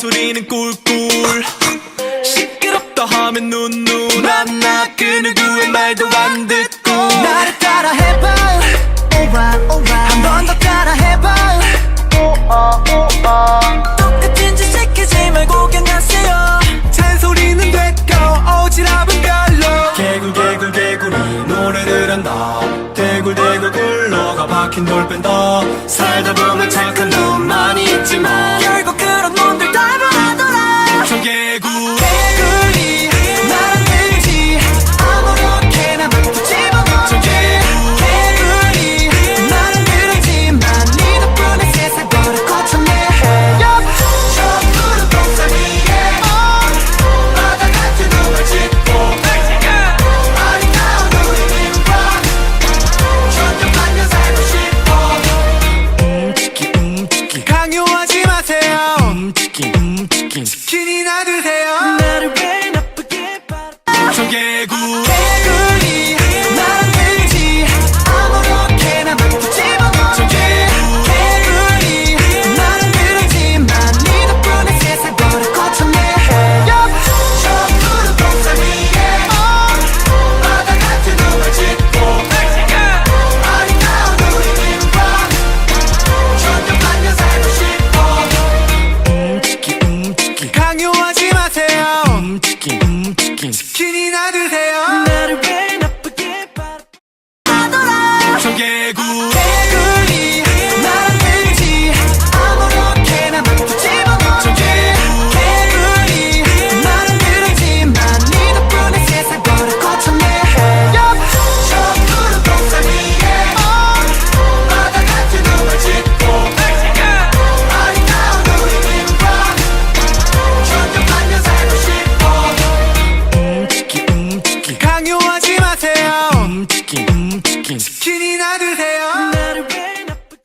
소리는 꿀꿀 시끄럽다 하면 눈눈 나 그 누구의 말도 안 듣고 나를 따라 해봐 alright alright 한 번 더 따라 해봐 똑같은 짓 시키지 말고 그냥 하세요 잔소리는 됐고 오지랖은 별로 개굴개굴개굴이 노래를 한다 대굴대굴 굴러가 박힌 돌 뺀다 살다 보면 착한 놈 많이 있지만